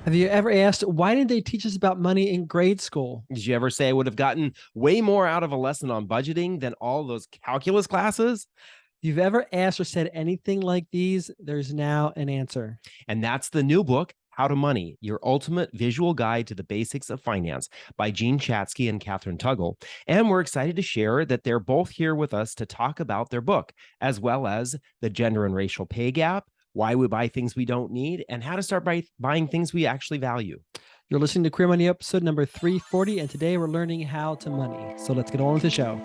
Have you ever asked, why didn't they teach us about money in grade school? Did you ever say I would have gotten way more out of a lesson on budgeting than all those calculus classes? If you've ever asked or said anything like these, there's now an answer. And that's the new book, How to Money, Your Ultimate Visual Guide to the Basics of Finance by Gene Chatzky and Kathryn Tuggle. And we're excited to share that they're both here with us to talk about their book, as well as the gender and racial pay gap, why we buy things we don't need, and how to start buying things we actually value. You're listening to Career Money episode number 340, and today we're learning how to money. So let's get on with the show.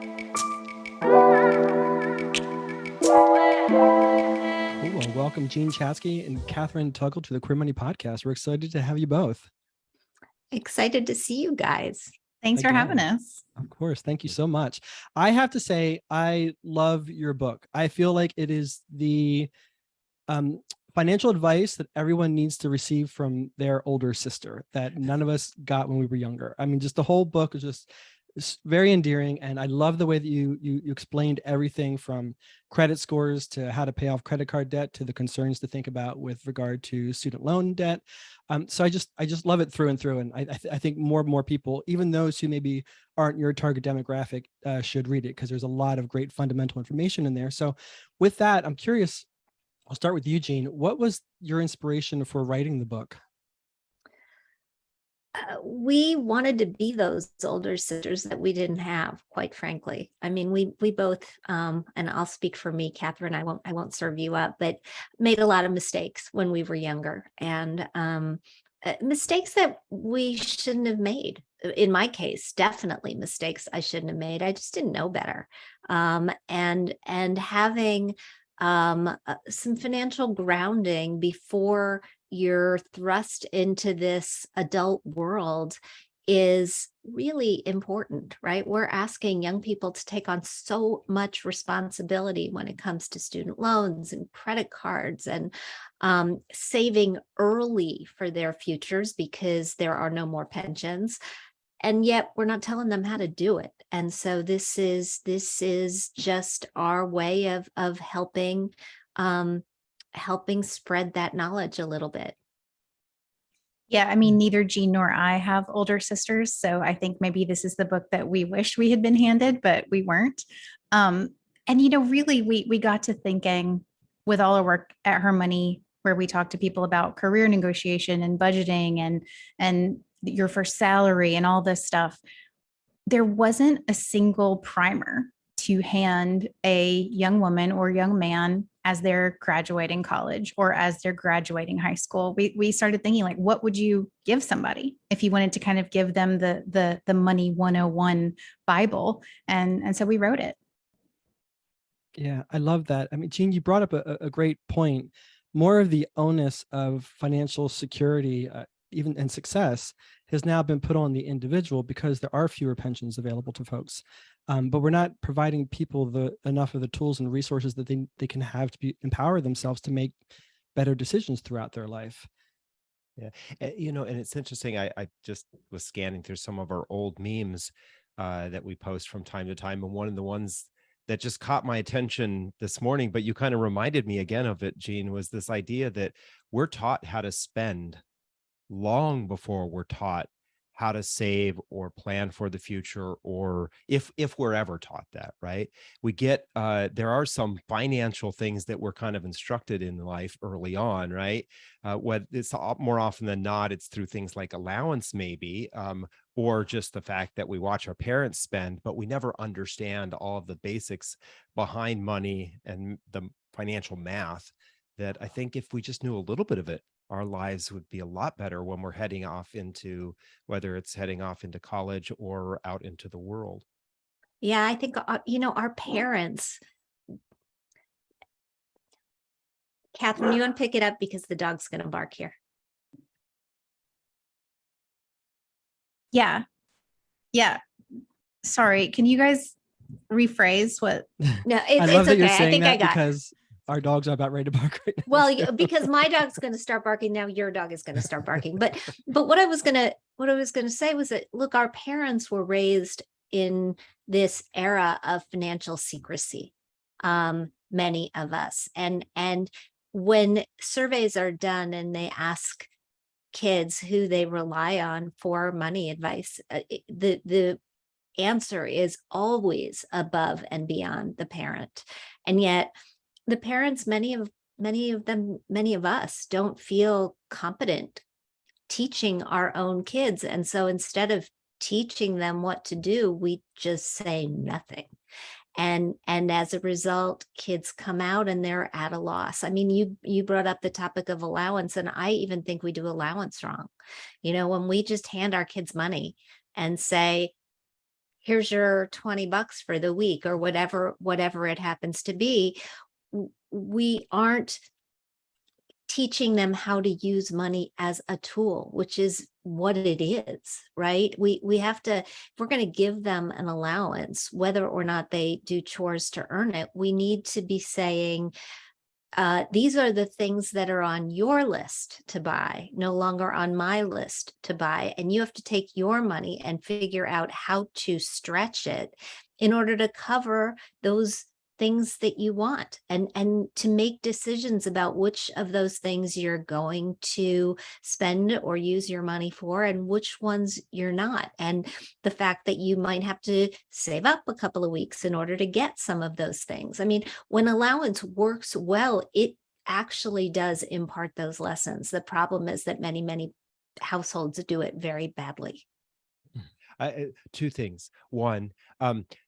Cool. Well, welcome Gene Chatzky and Kathryn Tuggle to the Career Money podcast. We're excited to have you both. Excited to see you guys. Thanks for having us. Of course. Thank you so much. I have to say, I love your book. I feel like it is the financial advice that everyone needs to receive from their older sister that none of us got when we were younger. I mean, just the whole book is just very endearing. And I love the way that you explained everything from credit scores to how to pay off credit card debt to the concerns to think about with regard to student loan debt. So I just love it through and through. And I think more and more people, even those who maybe aren't your target demographic, should read it because there's a lot of great fundamental information in there. So with that, I'm curious, I'll start with you, Gene. What was your inspiration for writing the book? We wanted to be those older sisters that we didn't have, quite frankly. I mean, we both, and I'll speak for me, Kathryn, I won't serve you up, but made a lot of mistakes when we were younger, and mistakes that we shouldn't have made. In my case, definitely mistakes I shouldn't have made. I just didn't know better. And having some financial grounding before you're thrust into this adult world is really important, right? We're asking young people to take on so much responsibility when it comes to student loans and credit cards and saving early for their futures because there are no more pensions. And yet we're not telling them how to do it. And so this is just our way of helping spread that knowledge a little bit. Yeah, I mean, neither Gene nor I have older sisters, so I think maybe this is the book that we wish we had been handed, but we weren't. And really, we got to thinking with all our work at HerMoney, where we talk to people about career negotiation and budgeting and your first salary and all this stuff. There wasn't a single primer to hand a young woman or young man as they're graduating college or as they're graduating high school. We started thinking, like, what would you give somebody if you wanted to kind of give them the money 101 Bible? And so we wrote it. Yeah, I love that. I mean, Gene, you brought up a great point. More of the onus of financial security, even and success, has now been put on the individual because there are fewer pensions available to folks. But we're not providing people enough of the tools and resources that they can have to empower themselves to make better decisions throughout their life. Yeah. And it's interesting. I just was scanning through some of our old memes that we post from time to time. And one of the ones that just caught my attention this morning, but you kind of reminded me again of it, Gene, was this idea that we're taught how to spend long before we're taught how to save or plan for the future, or if we're ever taught that, right? We get there are some financial things that we're kind of instructed in life early on, right? What it's more often than not, it's through things like allowance, maybe, or just the fact that we watch our parents spend, but we never understand all of the basics behind money and the financial math that I think if we just knew a little bit of it, our lives would be a lot better when we're heading off into, whether it's heading off into college or out into the world. Yeah, I think, our parents. Kathryn, you want to pick it up because the dog's going to bark here. Yeah. Sorry, can you guys rephrase what? No, I love that okay. you're saying I think that I got because our dogs are about ready to bark right now. Well, because my dog's going to start barking now, your dog is going to start barking. But what I was going to say was that, look, our parents were raised in this era of financial secrecy. Many of us, and when surveys are done and they ask kids who they rely on for money advice, the answer is always above and beyond the parent. And yet the parents, many of us don't feel competent teaching our own kids. And so instead of teaching them what to do, we just say nothing. And as a result, kids come out and they're at a loss. I mean, you brought up the topic of allowance, and I even think we do allowance wrong. You know, when we just hand our kids money and say, here's your $20 for the week, or whatever it happens to be, we aren't teaching them how to use money as a tool, which is what it is, right? We have to, if we're going to give them an allowance, whether or not they do chores to earn it, we need to be saying, these are the things that are on your list to buy, no longer on my list to buy. And you have to take your money and figure out how to stretch it in order to cover those things that you want, and to make decisions about which of those things you're going to spend or use your money for and which ones you're not. And the fact that you might have to save up a couple of weeks in order to get some of those things. I mean, when allowance works well, it actually does impart those lessons. The problem is that many households do it very badly. Two things. One,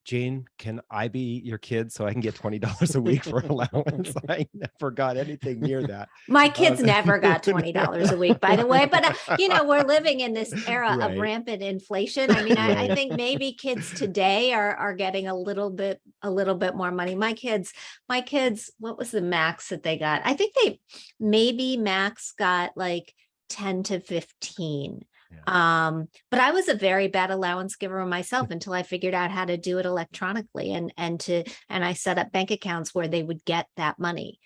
Jane, can I be your kid so I can get $20 a week for allowance? I never got anything near that. My kids never got $20 a week, by the way. But, you know, we're living in this era of rampant inflation. I mean, I think maybe kids today are getting a little bit more money. My kids, what was the max that they got? I think maybe max got like 10 to 15. But I was a very bad allowance giver myself until I figured out how to do it electronically, and I set up bank accounts where they would get that money,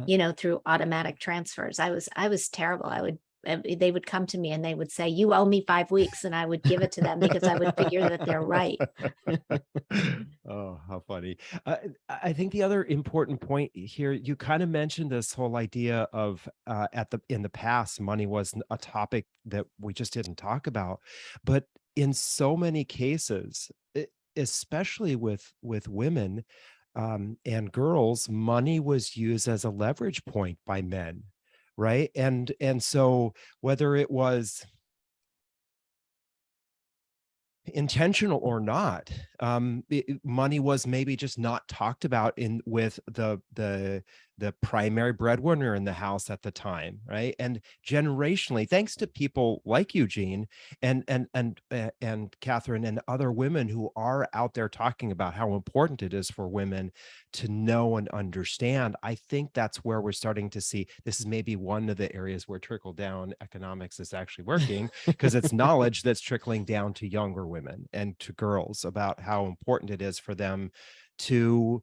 you know, through automatic transfers. I was terrible. They would come to me and they would say, you owe me 5 weeks, and I would give it to them because I would figure that they're right. Oh, how funny. I think the other important point here, you kind of mentioned this whole idea of in the past, money was a topic that we just didn't talk about. But in so many cases, especially with women and girls, money was used as a leverage point by men. Right. And so whether it was intentional or not, money was maybe just not talked about with the primary breadwinner in the house at the time, right? And generationally, thanks to people like Eugene and Kathryn and other women who are out there talking about how important it is for women to know and understand, I think that's where we're starting to see this is maybe one of the areas where trickle down economics is actually working, because it's knowledge that's trickling down to younger women and to girls about how important it is for them to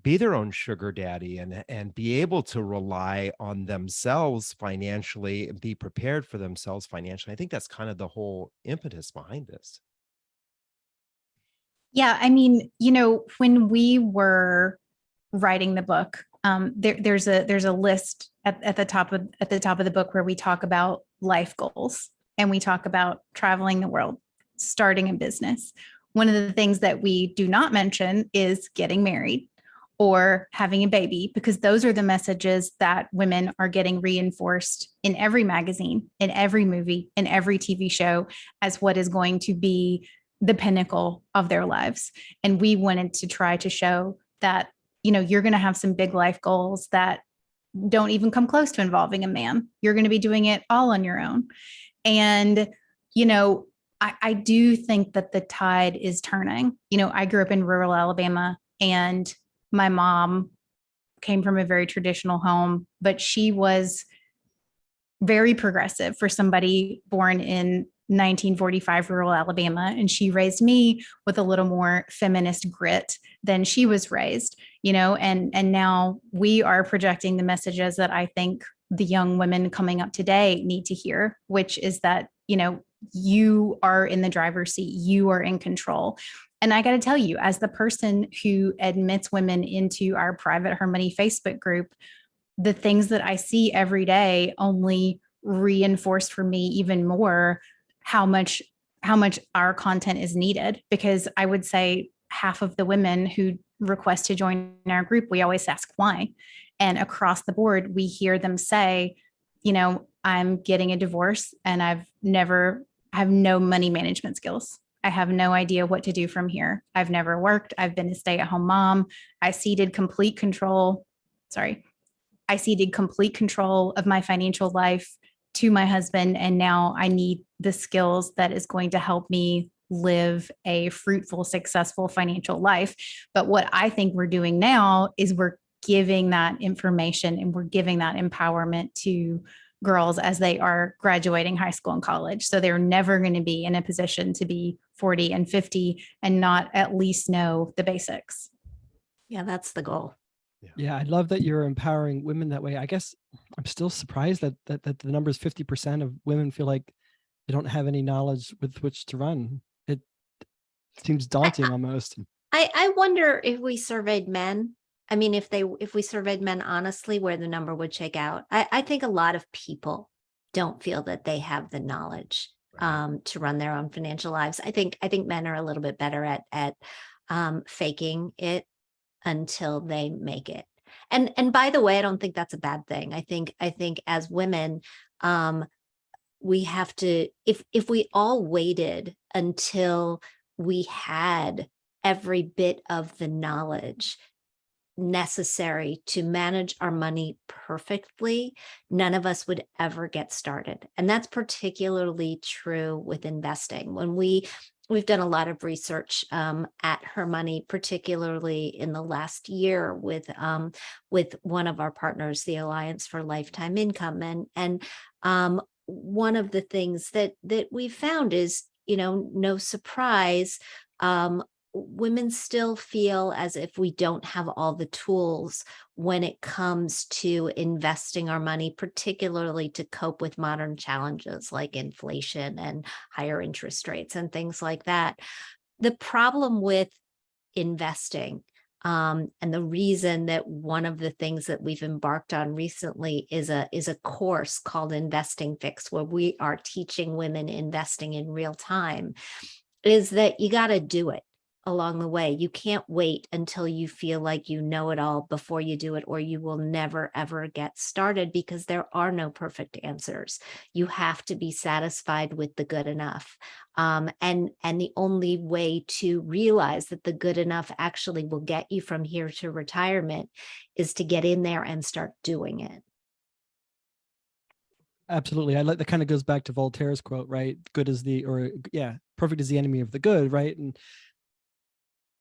be their own sugar daddy and be able to rely on themselves financially and be prepared for themselves financially. I think that's kind of the whole impetus behind this. Yeah, I mean, you know, when we were writing the book, there's a list at the top of the book where we talk about life goals, and we talk about traveling the world, starting a business. One of the things that we do not mention is getting married or having a baby, because those are the messages that women are getting reinforced in every magazine, in every movie, in every TV show as what is going to be the pinnacle of their lives. And we wanted to try to show that, you know, you're going to have some big life goals that don't even come close to involving a man. You're going to be doing it all on your own. And, you know, I do think that the tide is turning. You know, I grew up in rural Alabama, and my mom came from a very traditional home, but she was very progressive for somebody born in 1945 rural Alabama. And she raised me with a little more feminist grit than she was raised, you know, and now we are projecting the messages that I think the young women coming up today need to hear, which is that, you know, you are in the driver's seat, you are in control. And I got to tell you, as the person who admits women into our private HerMoney Facebook group, the things that I see every day only reinforced for me even more how much our content is needed, because I would say half of the women who request to join our group, we always ask why. And across the board, we hear them say, I'm getting a divorce and I have no money management skills. I have no idea what to do from here. I've never worked. I've been a stay-at-home mom. I ceded complete control of my financial life to my husband. And now I need the skills that is going to help me live a fruitful, successful financial life. But what I think we're doing now is we're giving that information and we're giving that empowerment to girls as they are graduating high school and college. So they're never going to be in a position to be 40 and 50 and not at least know the basics. Yeah, that's the goal. Yeah, I love that you're empowering women that way. I guess I'm still surprised that the number is 50% of women feel like they don't have any knowledge with which to run. It seems daunting almost. I wonder if we surveyed men. I mean, if we surveyed men honestly, where the number would shake out. I think a lot of people don't feel that they have the knowledge to run their own financial lives. I think men are a little bit better at faking it until they make it. And by the way, I don't think that's a bad thing. I think as women, we have to, if we all waited until we had every bit of the knowledge necessary to manage our money perfectly, none of us would ever get started. And that's particularly true with investing. When we've done a lot of research at HerMoney, particularly in the last year with one of our partners, the Alliance for Lifetime Income. And one of the things that we found is, no surprise, women still feel as if we don't have all the tools when it comes to investing our money, particularly to cope with modern challenges like inflation and higher interest rates and things like that. The problem with investing, and the reason that one of the things that we've embarked on recently is a course called Investing Fix, where we are teaching women investing in real time, is that you got to do it along the way. You can't wait until you feel like you know it all before you do it, or you will never, ever get started, because there are no perfect answers. You have to be satisfied with the good enough. And the only way to realize that the good enough actually will get you from here to retirement is to get in there and start doing it. Absolutely. I like that. Kind of goes back to Voltaire's quote, right? Perfect is the enemy of the good, right? And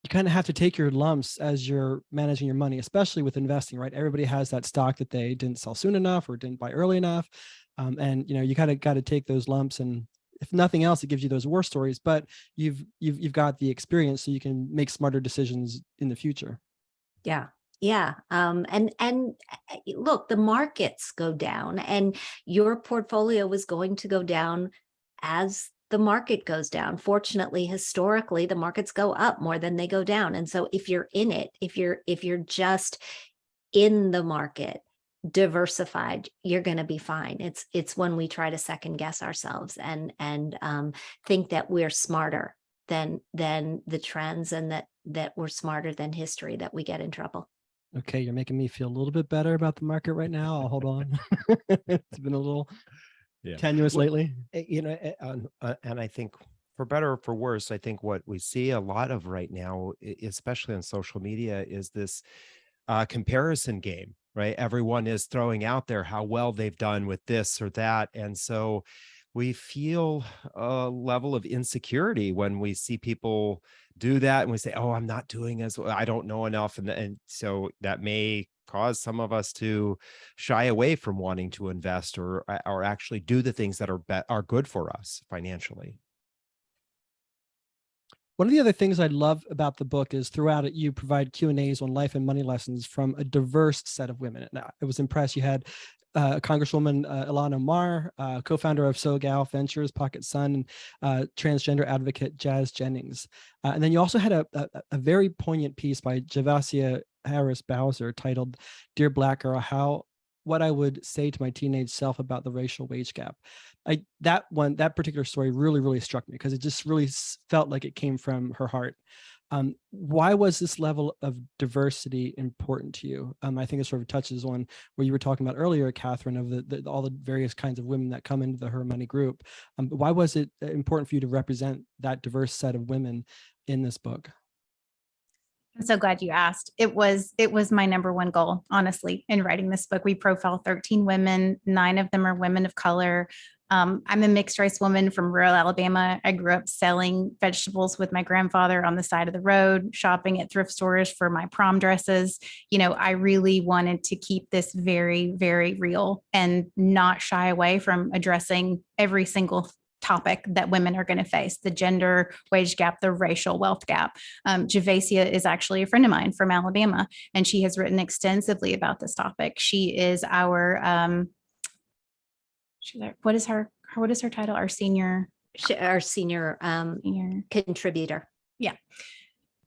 you kind of have to take your lumps as you're managing your money, especially with investing, right? Everybody has that stock that they didn't sell soon enough or didn't buy early enough. And you kind of got to take those lumps, and if nothing else, it gives you those war stories, but you've got the experience so you can make smarter decisions in the future. Yeah. Yeah. And look, the markets go down, and your portfolio is going to go down as the market goes down. Fortunately, historically, the markets go up more than they go down. And so if you're in it, if you're just in the market, diversified, you're going to be fine. It's when we try to second guess ourselves and think that we're smarter than the trends, and that we're smarter than history, that we get in trouble. Okay, you're making me feel a little bit better about the market right now. I'll hold on. It's been a little tenuous lately. And I think for better or for worse, I think what we see a lot of right now, especially on social media, is this comparison game, right? Everyone is throwing out there how well they've done with this or that. And so we feel a level of insecurity when we see people do that, and we say, oh, I'm not doing as well, I don't know enough. And so that may cause some of us to shy away from wanting to invest or actually do the things that are good for us financially. One of the other things I love about the book is throughout it, you provide Q&As on life and money lessons from a diverse set of women. And I was impressed. You had Congresswoman Ilhan Omar, co-founder of SoGal Ventures, Pocket Sun, and transgender advocate Jazz Jennings. And then you also had a very poignant piece by Javasia Harris Bowser titled "Dear Black Girl, How what I would say to my teenage self about the racial wage gap. That particular story really struck me because it just really felt like it came from her heart. Why was this level of diversity important to you? I think it sort of touches on where you were talking about earlier, Kathryn, of all the various kinds of women that come into the HerMoney group. Why was it important for you to represent that diverse set of women in this book? I'm so glad you asked. It was my number one goal, honestly, in writing this book. We profile 13 women, 9 of them are women of color. I'm a mixed race woman from rural Alabama. I grew up selling vegetables with my grandfather on the side of the road, shopping at thrift stores for my prom dresses. You know, I really wanted to keep this very, very real and not shy away from addressing every single topic that women are going to face: the gender wage gap, the racial wealth gap. Javacia is actually a friend of mine from Alabama, and she has written extensively about this topic. She is our what is her title? Our senior contributor. Yeah.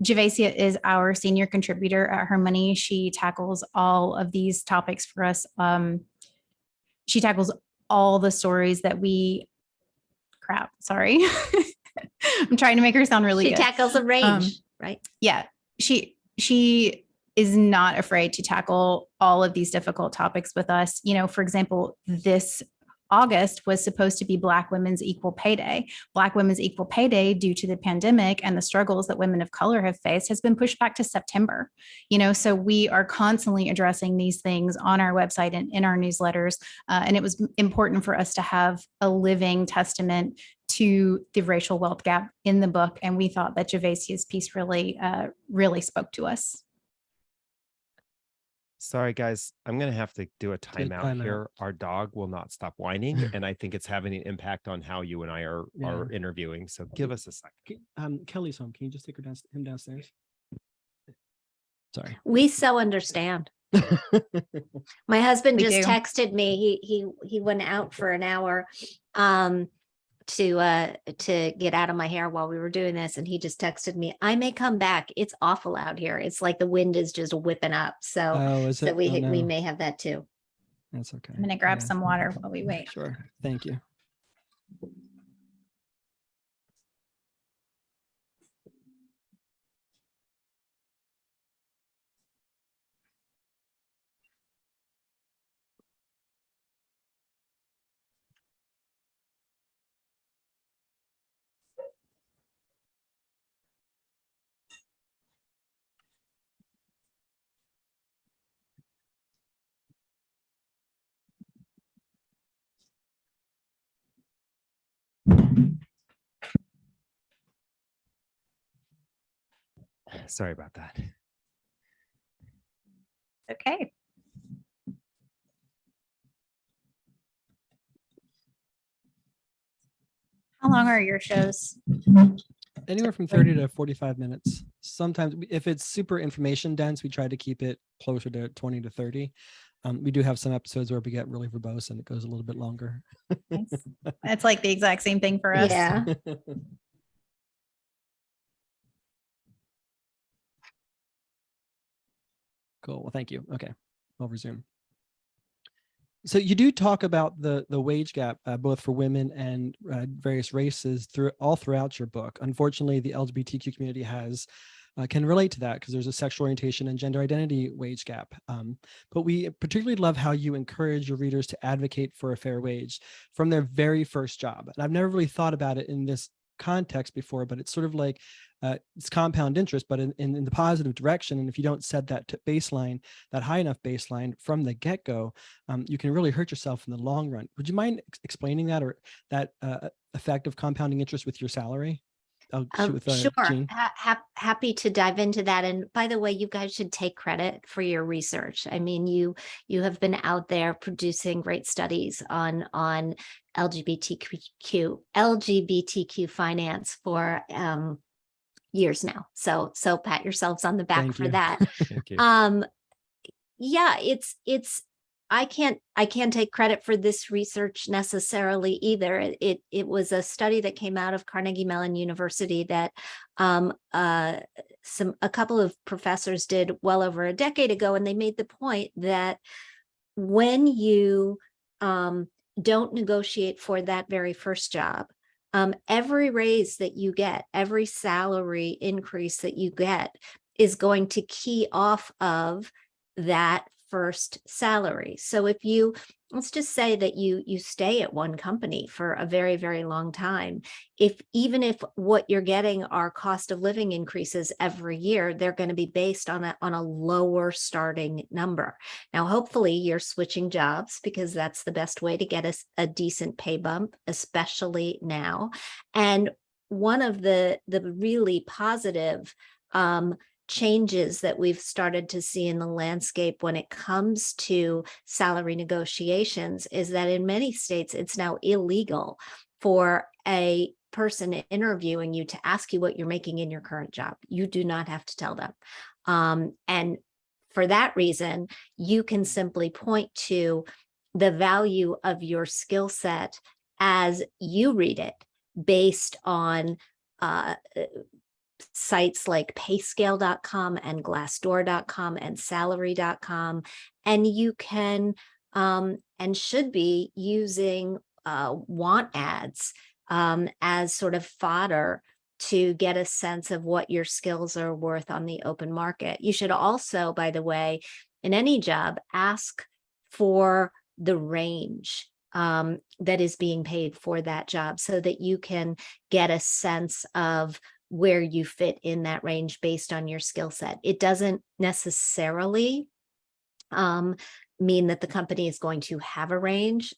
Javacia is our senior contributor at HerMoney. She tackles all of these topics for us. She tackles all the stories that sorry. I'm trying to make her sound really good. She tackles a range, right? Yeah. She is not afraid to tackle all of these difficult topics with us. You know, for example, this August was supposed to be Black Women's Equal Pay Day. Black Women's Equal Pay Day, due to the pandemic and the struggles that women of color have faced, has been pushed back to September. You know, so we are constantly addressing these things on our website and in our newsletters. And it was important for us to have a living testament to the racial wealth gap in the book. And we thought that Javacia's piece really spoke to us. Sorry, guys, I'm going to have to do a timeout here. Our dog will not stop whining, and I think it's having an impact on how you and I are interviewing. So give us a second. Kelly's home. Can you just take him downstairs? Sorry. We so understand. My husband just texted me. He went out for an hour to get out of my hair while we were doing this, and he just texted me, I may come back. It's awful out here. It's like the wind is just whipping up. So we may have that too. That's okay. I'm gonna grab some water while we wait. Sure. Thank you. Sorry about that. Okay. How long are your shows? Anywhere from 30 to 45 minutes. Sometimes if it's super information dense, we try to keep it closer to 20 to 30. We do have some episodes where we get really verbose and it goes a little bit longer. Nice. It's like the exact same thing for us. Yeah. Cool. Well, thank you. Okay, I'll resume. So you do talk about the wage gap, both for women and various races throughout your book. Unfortunately, the LGBTQ community can relate to that because there's a sexual orientation and gender identity wage gap. But we particularly love how you encourage your readers to advocate for a fair wage from their very first job. And I've never really thought about it in this context before, but it's sort of like it's compound interest, but in the positive direction. And if you don't set that baseline, that high enough baseline from the get-go, you can really hurt yourself in the long run. Would you mind explaining that, or that effect of compounding interest with your salary? Sure. Happy to dive into that. And by the way, you guys should take credit for your research. I mean, you have been out there producing great studies on LGBTQ finance for years now. So pat yourselves on the back for that. Thank you. Yeah, it's I can't take credit for this research necessarily either. It was a study that came out of Carnegie Mellon University that a couple of professors did well over a decade ago, and they made the point that when you don't negotiate for that very first job, every raise that you get, every salary increase that you get is going to key off of that first salary. So if you, let's just say that you stay at one company for a very, very long time, even if what you're getting are cost of living increases every year, they're going to be based on a lower starting number. Now, hopefully you're switching jobs, because that's the best way to get a decent pay bump, especially now. And one of the really positive changes that we've started to see in the landscape when it comes to salary negotiations is that in many states, it's now illegal for a person interviewing you to ask you what you're making in your current job. You do not have to tell them. And for that reason, you can simply point to the value of your skill set as you read it, based on sites like payscale.com and glassdoor.com and salary.com. And you can and should be using want ads as sort of fodder to get a sense of what your skills are worth on the open market. You should also, by the way, in any job, ask for the range that is being paid for that job, so that you can get a sense of where you fit in that range based on your skill set. It doesn't necessarily mean that the company is going to have a range.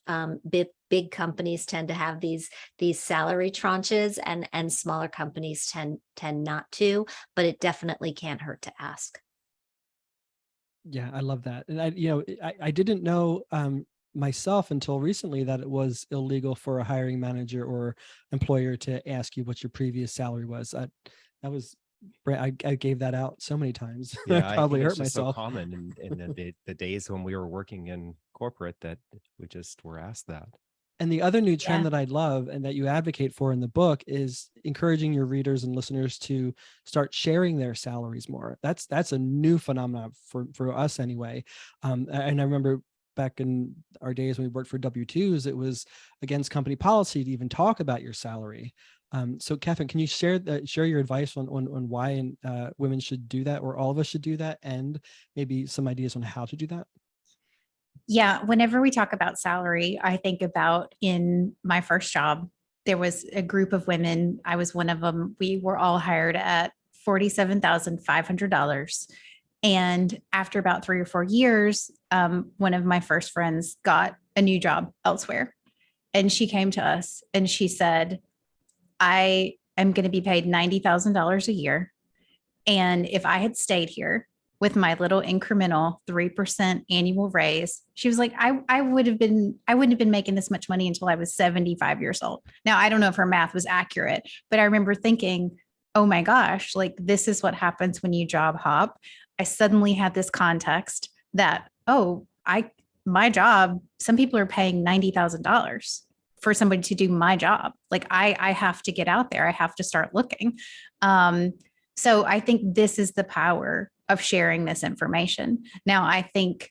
Big companies tend to have these salary tranches, and smaller companies tend not to, but it definitely can't hurt to ask. Yeah, I love that. And I didn't know myself until recently that it was illegal for a hiring manager or employer to ask you what your previous salary was. I gave that out so many times. Yeah, I probably think hurt it's just myself. so common in the days when we were working in corporate that we just were asked that. And the other new trend Yeah. that I love and that you advocate for in the book is encouraging your readers and listeners to start sharing their salaries more. That's a new phenomenon for us anyway. And I remember back in our days when we worked for W-2s, it was against company policy to even talk about your salary. So Kathryn, can you share your advice on why women should do that, or all of us should do that, and maybe some ideas on how to do that? Yeah, whenever we talk about salary, I think about in my first job, there was a group of women. I was one of them. We were all hired at $47,500. And after about 3 or 4 years, one of my first friends got a new job elsewhere. And she came to us and she said, I am going to be paid $90,000 a year. And if I had stayed here with my little incremental 3% annual raise, she was like, I wouldn't have been making this much money until I was 75 years old. Now, I don't know if her math was accurate, but I remember thinking, oh my gosh, like this is what happens when you job hop. I suddenly had this context that, my job, some people are paying $90,000 for somebody to do my job. Like I have to get out there. I have to start looking. So I think this is the power of sharing this information. Now, I think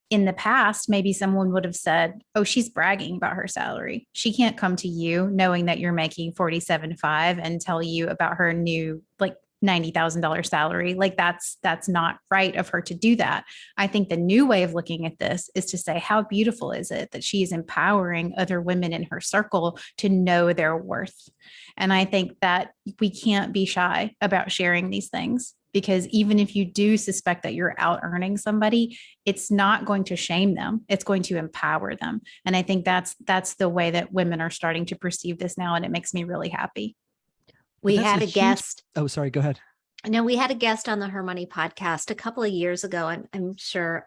in the past, maybe someone would have said, oh, she's bragging about her salary. She can't come to you knowing that you're making $47,500 and tell you about her new like $90,000 salary. Like that's not right of her to do that. I think the new way of looking at this is to say, how beautiful is it that she is empowering other women in her circle to know their worth? And I think that we can't be shy about sharing these things, because even if you do suspect that you're out earning somebody, it's not going to shame them. It's going to empower them. And I think that's the way that women are starting to perceive this now. And it makes me really happy. We had a guest. Oh, sorry, go ahead. No, we had a guest on the HerMoney podcast a couple of years ago. I'm sure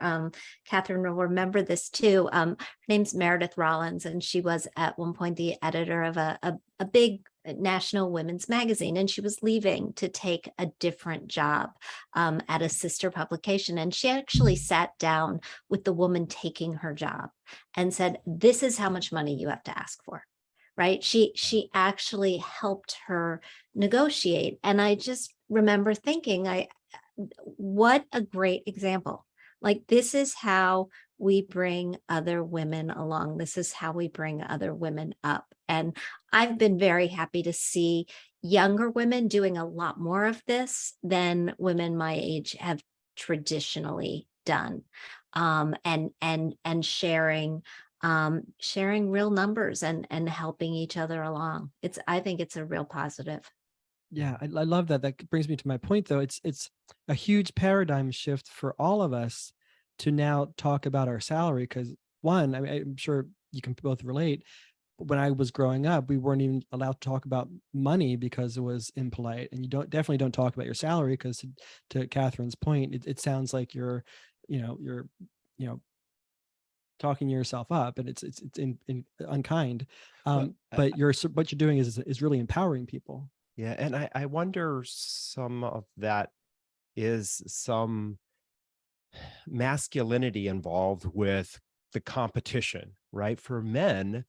Kathryn will remember this too. Her name's Meredith Rollins, and she was at one point the editor of a big national women's magazine, and she was leaving to take a different job at a sister publication. And she actually sat down with the woman taking her job and said, this is how much money you have to ask for. Right. She actually helped her negotiate. And I just remember thinking, what a great example. Like, this is how we bring other women along. This is how we bring other women up. And I've been very happy to see younger women doing a lot more of this than women my age have traditionally done. And sharing real numbers and helping each other along. I think it's a real positive. Yeah, I love that. That brings me to my point, though. It's a huge paradigm shift for all of us to now talk about our salary. Because one, I mean, I'm sure you can both relate. When I was growing up, we weren't even allowed to talk about money because it was impolite, and you definitely don't talk about your salary because, to Kathryn's point, it sounds like you're talking yourself up, and it's unkind. Well, But what you're doing is really empowering people. Yeah, and I wonder some of that is some masculinity involved with the competition, right? For men,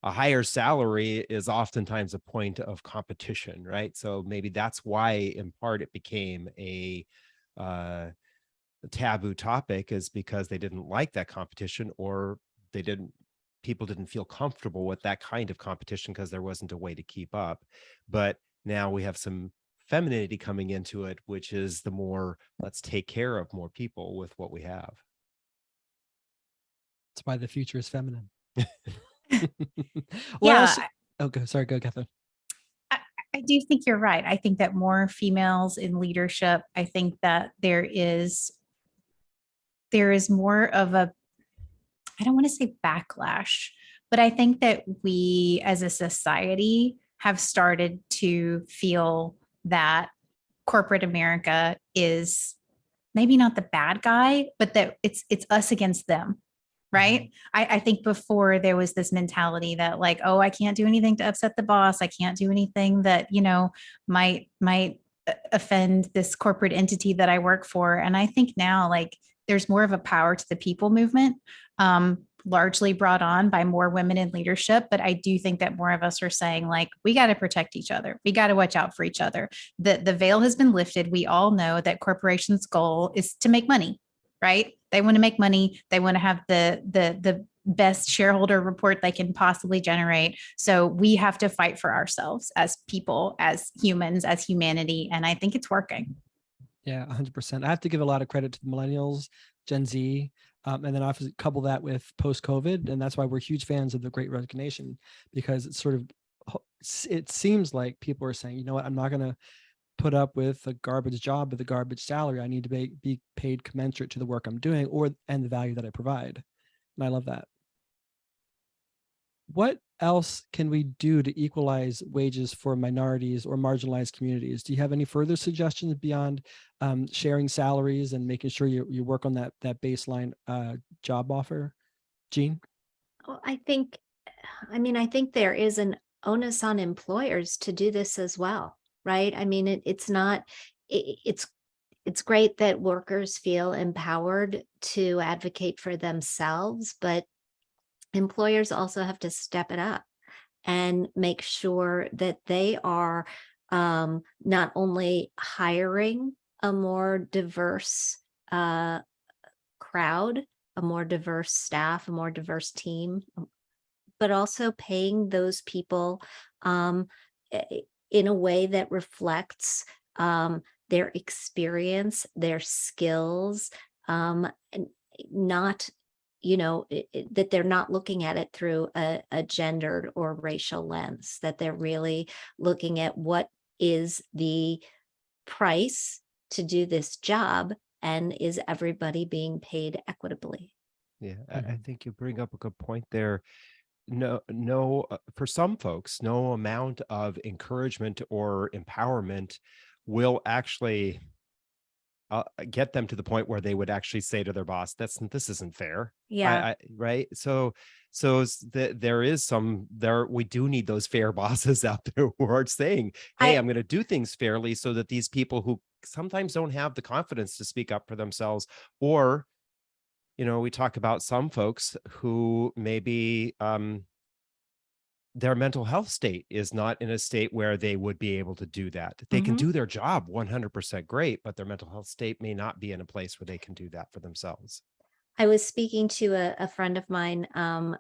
a higher salary is oftentimes a point of competition, right? So maybe that's why, in part, it became a taboo topic, is because they didn't like that competition, or people didn't feel comfortable with that kind of competition because there wasn't a way to keep up. But now we have some femininity coming into it, which is the more, let's take care of more people with what we have. That's why the future is feminine. Yeah. Sorry, go, Kathryn. I do think you're right. I think that more females in leadership, I think that there is more of a, I don't want to say backlash, but I think that we as a society have started to feel that corporate America is maybe not the bad guy, but that it's us against them. Right. I think before there was this mentality that like, oh, I can't do anything to upset the boss. I can't do anything that, might offend this corporate entity that I work for. And I think now, like, there's more of a power to the people movement, largely brought on by more women in leadership. But I do think that more of us are saying, like, we got to protect each other. We got to watch out for each other. The veil has been lifted. We all know that corporations' goal is to make money, right? They want to make money. They want to have the best shareholder report they can possibly generate. So we have to fight for ourselves as people, as humans, as humanity. And I think it's working. Yeah, 100%. I have to give a lot of credit to the millennials, Gen Z, and then I have to couple that with post-COVID. And that's why we're huge fans of the Great Resignation, because it seems like people are saying, you know what, I'm not going to put up with a garbage job with a garbage salary. I need to be paid commensurate to the work I'm doing and the value that I provide. And I love that. What else can we do to equalize wages for minorities or marginalized communities? Do you have any further suggestions beyond sharing salaries and making sure you work on that baseline job offer? Jean? Well, I think there is an onus on employers to do this as well, right? I mean, it's great that workers feel empowered to advocate for themselves, but employers also have to step it up and make sure that they are not only hiring a more diverse crowd, a more diverse staff, a more diverse team, but also paying those people in a way that reflects their experience, their skills, and not, that they're not looking at it through a gendered or racial lens, that they're really looking at what is the price to do this job, and is everybody being paid equitably? Yeah, I think you bring up a good point there. No, for some folks, no amount of encouragement or empowerment will actually get them to the point where they would actually say to their boss, this isn't fair. Yeah. Right. So there is we do need those fair bosses out there who are saying, hey, I'm going to do things fairly, so that these people who sometimes don't have the confidence to speak up for themselves, or, we talk about some folks who maybe their mental health state is not in a state where they would be able to do that. They can do their job 100% great, but their mental health state may not be in a place where they can do that for themselves. I was speaking to a friend of mine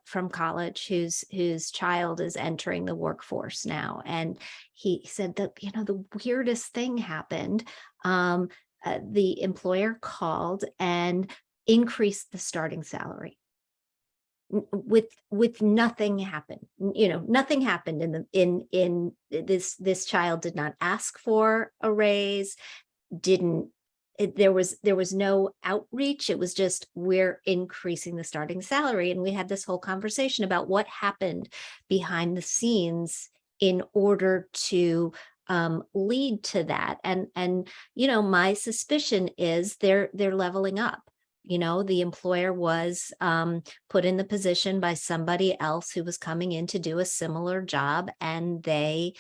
from college whose child is entering the workforce now, and he said that the weirdest thing happened. The employer called and increased the starting salary with nothing happened. Nothing happened in this child did not ask for a raise, there was no outreach. It was just, we're increasing the starting salary. And we had this whole conversation about what happened behind the scenes in order to lead to that. And my suspicion is they're leveling up. The employer was put in the position by somebody else who was coming in to do a similar job, and they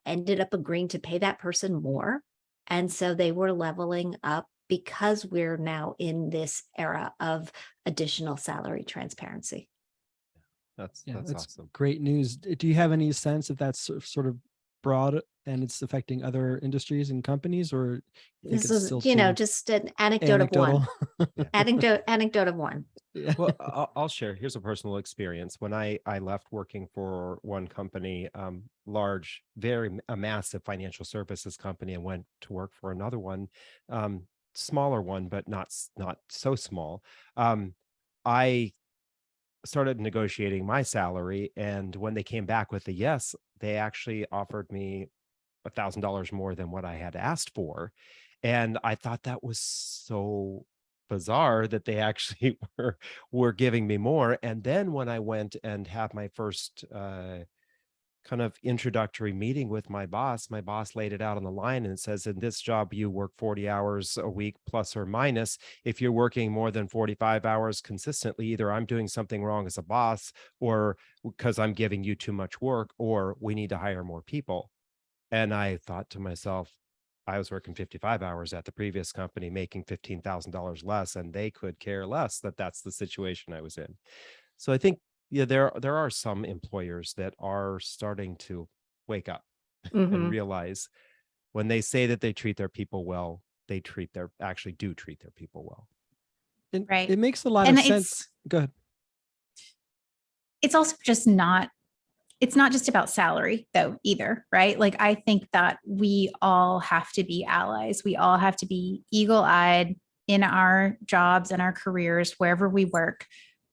ended up agreeing to pay that person more. And so they were leveling up because we're now in this era of additional salary transparency. That's awesome. Great news. Do you have any sense if that's sort of broad and it's affecting other industries and companies, or you think This it's is, still just an anecdote of one. Anecdote of one. Yeah. Well, I'll share. Here's a personal experience. When I left working for one company, large, a massive financial services company, and went to work for another one, smaller one, but not so small. I started negotiating my salary, and when they came back with a yes, they actually offered me $1,000 more than what I had asked for. And I thought that was so bizarre that they actually were giving me more. And then when I went and had my first kind of introductory meeting with my boss laid it out on the line, and it says, in this job, you work 40 hours a week, plus or minus. If you're working more than 45 hours consistently, either I'm doing something wrong as a boss, or because I'm giving you too much work, or we need to hire more people. And I thought to myself, I was working 55 hours at the previous company, making $15,000 less, and they could care less that that's the situation I was in. So I think, there are some employers that are starting to wake up and realize when they say that they treat their people well, they actually do treat their people well. And Right. it makes a lot of sense. Go ahead. It's also just not, it's not just about salary though either, right? Like, I think that we all have to be allies. We all have to be eagle-eyed in our jobs and our careers, wherever we work.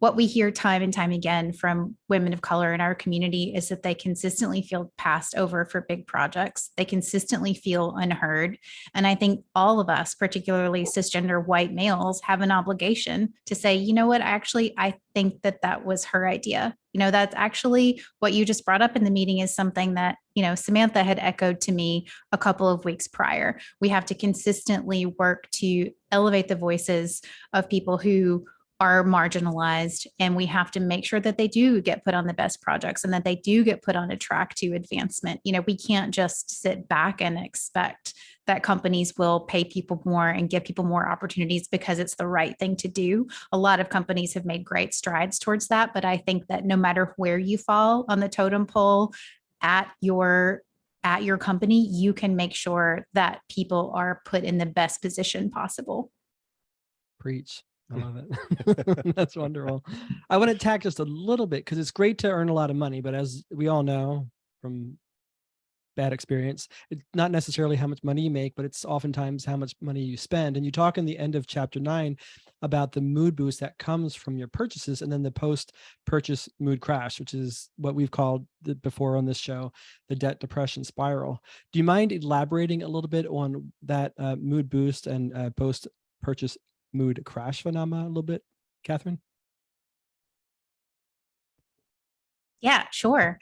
What we hear time and time again from women of color in our community is that they consistently feel passed over for big projects. They consistently feel unheard. And I think all of us, particularly cisgender white males, have an obligation to say, you know what, actually, I think that was her idea. That's actually what you just brought up in the meeting is something that, Samantha had echoed to me a couple of weeks prior. We have to consistently work to elevate the voices of people who are marginalized, and we have to make sure that they do get put on the best projects and that they do get put on a track to advancement. We can't just sit back and expect that companies will pay people more and give people more opportunities because it's the right thing to do. A lot of companies have made great strides towards that, but I think that no matter where you fall on the totem pole at your company, you can make sure that people are put in the best position possible. Preach. I love it. That's wonderful. I want to tack just a little bit because it's great to earn a lot of money, but as we all know from bad experience, it's not necessarily how much money you make, but it's oftentimes how much money you spend. And you talk in the end of chapter 9 about the mood boost that comes from your purchases, and then the post-purchase mood crash, which is what we've called before on this show, the debt depression spiral. Do you mind elaborating a little bit on that mood boost and post-purchase mood crash phenomena a little bit, Kathryn? Yeah, sure.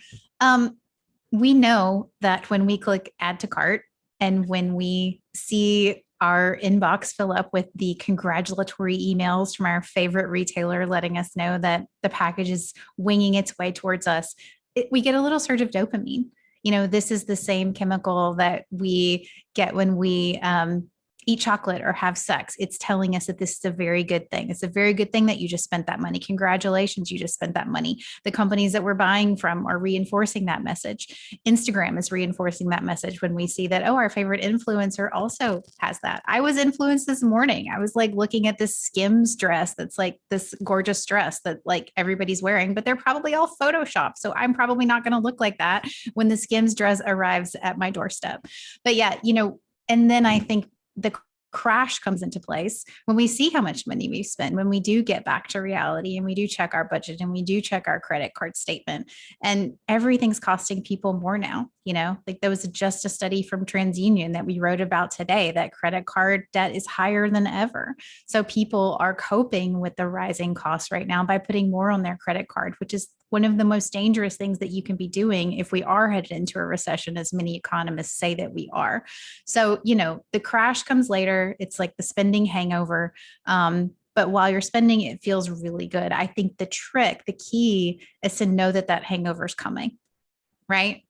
We know that when we click add to cart and when we see our inbox fill up with the congratulatory emails from our favorite retailer letting us know that the package is winging its way towards us, we get a little surge of dopamine. This is the same chemical that we get when we eat chocolate or have sex, it's telling us that this is a very good thing. It's a very good thing that you just spent that money. Congratulations, you just spent that money. The companies that we're buying from are reinforcing that message. Instagram is reinforcing that message when we see that, oh, our favorite influencer also has that. I was influenced this morning. I was like looking at this Skims dress that's like this gorgeous dress that like everybody's wearing, but they're probably all Photoshopped. So I'm probably not going to look like that when the Skims dress arrives at my doorstep. But yeah, and then I think the crash comes into place when we see how much money we spend, when we do get back to reality and we do check our budget and we do check our credit card statement, and everything's costing people more now. Like there was just a study from TransUnion that we wrote about today that credit card debt is higher than ever. So people are coping with the rising costs right now by putting more on their credit card, which is one of the most dangerous things that you can be doing if we are headed into a recession, as many economists say that we are. So, the crash comes later. It's like the spending hangover. But while you're spending, it feels really good. I think the key is to know that hangover is coming, right?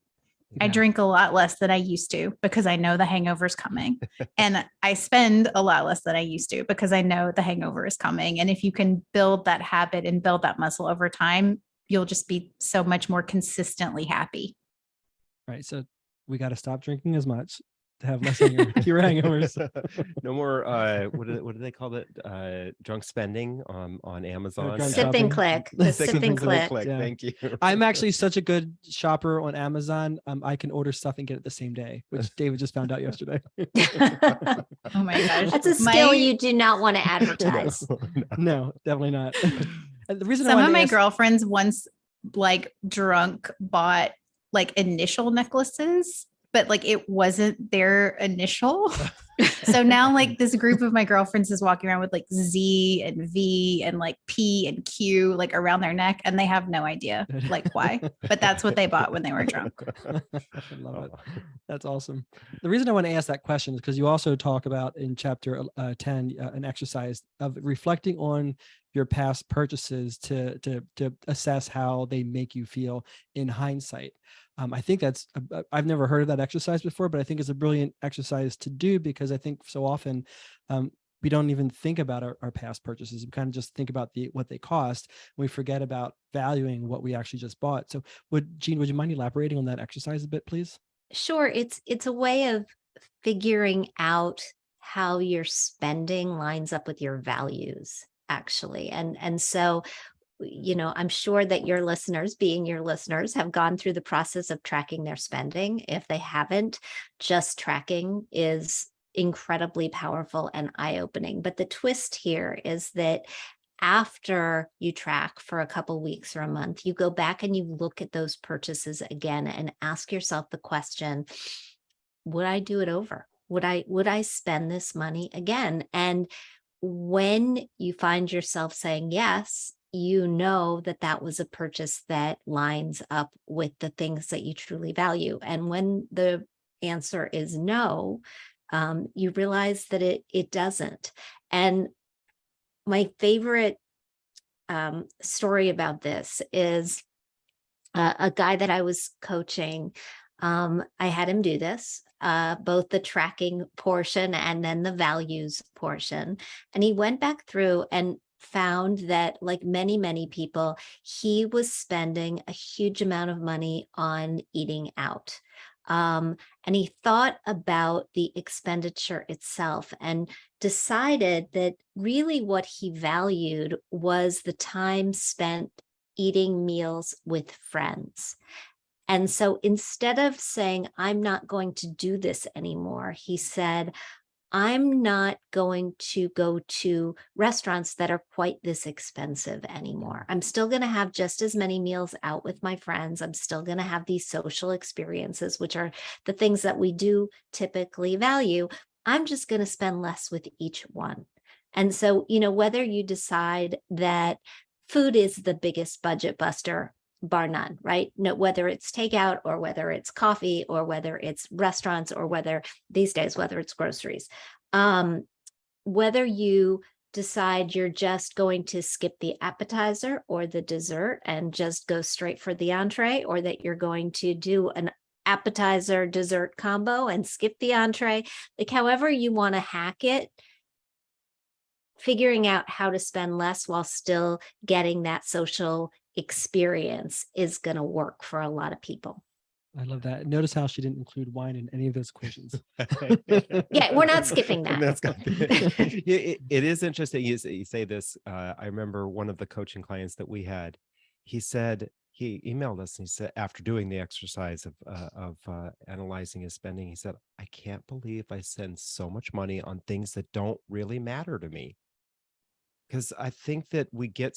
Yeah. I drink a lot less than I used to because I know the hangover is coming. And I spend a lot less than I used to because I know the hangover is coming. And if you can build that habit and build that muscle over time, you'll just be so much more consistently happy. Right. So we got to stop drinking as much to have less fewer hangovers. No more, what do they call it? Drunk spending on Amazon. Sip and click. The sip and click. Yeah. Thank you. I'm actually such a good shopper on Amazon. I can order stuff and get it the same day, which David just found out yesterday. Oh my gosh. That's a skill you do not want to advertise. No, definitely not. And the reason some of my girlfriends once like drunk bought like initial necklaces, but like it wasn't their initial. So now like this group of my girlfriends is walking around with like Z and V and like P and Q like around their neck, and they have no idea like why, but that's what they bought when they were drunk. I love it. That's awesome. The reason I want to ask that question is because you also talk about in chapter 10 an exercise of reflecting on your past purchases to assess how they make you feel in hindsight. I think I've never heard of that exercise before, but I think it's a brilliant exercise to do because I think so often we don't even think about our past purchases. We kind of just think about what they cost. And we forget about valuing what we actually just bought. So Jean, would you mind elaborating on that exercise a bit, please? Sure. It's a way of figuring out how your spending lines up with your values, actually. And so, I'm sure that your listeners, being your listeners, have gone through the process of tracking their spending. If they haven't, just tracking is incredibly powerful and eye-opening. But the twist here is that after you track for a couple weeks or a month, you go back and you look at those purchases again and ask yourself the question, would I do it over? Would I spend this money again? And when you find yourself saying yes, you know that was a purchase that lines up with the things that you truly value. And when the answer is no, you realize that it doesn't. And my favorite story about this is a guy that I was coaching. I had him do this, both the tracking portion and then the values portion. And he went back through and found that, like many people, he was spending a huge amount of money on eating out. And he thought about the expenditure itself and decided that really what he valued was the time spent eating meals with friends. And so instead of saying, I'm not going to do this anymore, he said, I'm not going to go to restaurants that are quite this expensive anymore. I'm still going to have just as many meals out with my friends. I'm still going to have these social experiences, which are the things that we do typically value. I'm just going to spend less with each one. And so, whether you decide that food is the biggest budget buster, bar none, right? No, whether it's takeout or whether it's coffee or whether it's restaurants or whether these days, whether it's groceries, whether you decide you're just going to skip the appetizer or the dessert and just go straight for the entree, or that you're going to do an appetizer, dessert combo and skip the entree. Like however you want to hack it, figuring out how to spend less while still getting that social experience is going to work for a lot of people. I love that. Notice how she didn't include wine in any of those equations. Yeah, we're not skipping that. It is interesting. You say this. I remember one of the coaching clients that we had, he emailed us and he said, after doing the exercise of analyzing his spending, he said, I can't believe I spend so much money on things that don't really matter to me. Because I think that we get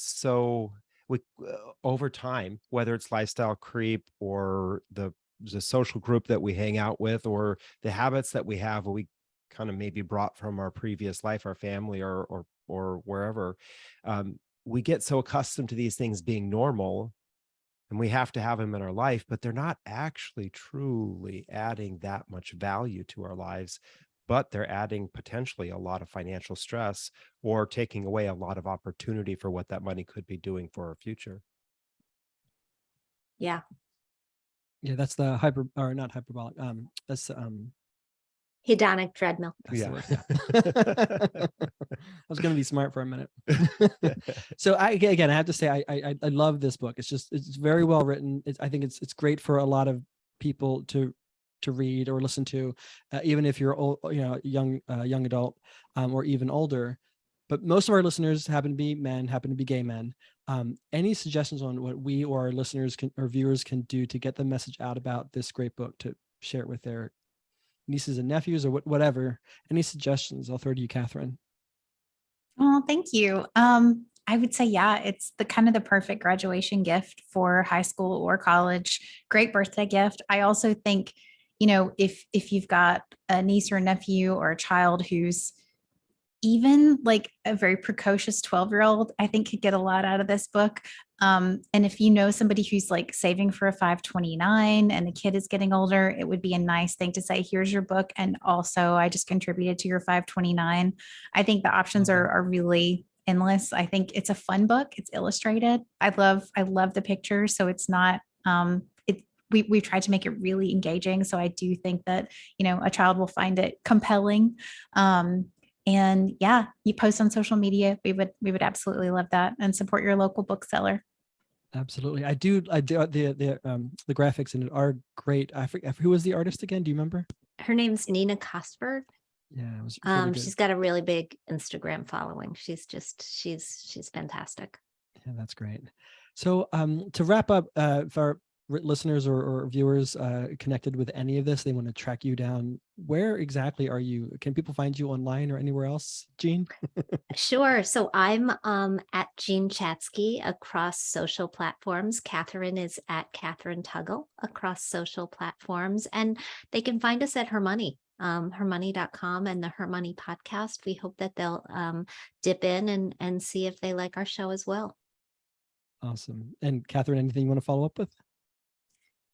over time, whether it's lifestyle creep or the social group that we hang out with, or the habits that we have, we kind of maybe brought from our previous life, our family, or wherever, we get so accustomed to these things being normal, and we have to have them in our life, but they're not actually truly adding that much value to our lives, but they're adding potentially a lot of financial stress or taking away a lot of opportunity for what that money could be doing for our future. Yeah. Yeah, that's the not hyperbolic. That's Hedonic treadmill. That's Yeah. the word, yeah. I was going to be smart for a minute. So I have to say, I love this book. It's very well written. I think it's great for a lot of people to read or listen to, even if you're old, young adult, or even older. But most of our listeners happen to be men, happen to be gay men. Any suggestions on what we or our listeners or viewers can do to get the message out about this great book, to share it with their nieces and nephews or whatever? Any suggestions? I'll throw to you, Kathryn. Oh, thank you. I would say, yeah, it's the perfect graduation gift for high school or college. Great birthday gift. I also think, if you've got a niece or a nephew or a child who's even like a very precocious 12-year-old, I think could get a lot out of this book. And if you know somebody who's like saving for a 529 and the kid is getting older, it would be a nice thing to say, here's your book. And also I just contributed to your 529. I think the options are really endless. I think it's a fun book. It's illustrated. I love the pictures. So it's not, we've tried to make it really engaging. So I do think that, a child will find it compelling. And yeah, you post on social media. We would absolutely love that, and support your local bookseller. Absolutely. I do. The graphics in it are great. I forget who was the artist again. Do you remember? Her name's Nina Cosford. Yeah, it was really she's got a really big Instagram following. She's fantastic. Yeah, that's great. So to wrap up, for listeners or viewers connected with any of this, they want to track you down, where exactly are you? Can people find you online or anywhere else, Jean? Sure. So I'm at Jean Chatzky across social platforms. Kathryn is at Kathryn Tuggle across social platforms, and they can find us at HerMoney. HerMoney.com and the HerMoney podcast. We hope that they'll dip in and see if they like our show as well. Awesome. And Kathryn, anything you want to follow up with?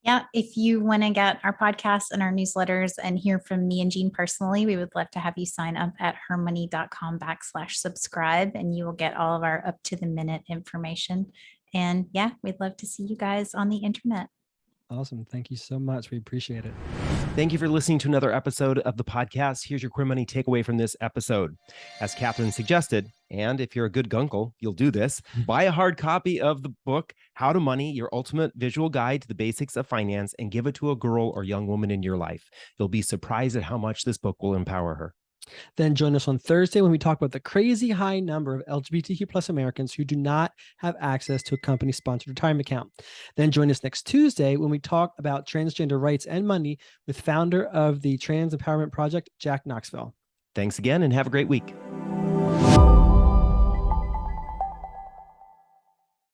Yeah, if you want to get our podcasts and our newsletters and hear from me and Jean personally, we would love to have you sign up at hermoney.com/subscribe, and you will get all of our up-to-the-minute information. And yeah, we'd love to see you guys on the internet. Awesome. Thank you so much. We appreciate it. Thank you for listening to another episode of the podcast. Here's your HerMoney takeaway from this episode. As Kathryn suggested, and if you're a good gunkle, you'll do this, buy a hard copy of the book, How to Money, Your Ultimate Visual Guide to the Basics of Finance, and give it to a girl or young woman in your life. You'll be surprised at how much this book will empower her. Then join us on Thursday when we talk about the crazy high number of LGBTQ plus Americans who do not have access to a company-sponsored retirement account. Then join us next Tuesday when we talk about transgender rights and money with founder of the Trans Empowerment Project, Jack Knoxville. Thanks again and have a great week.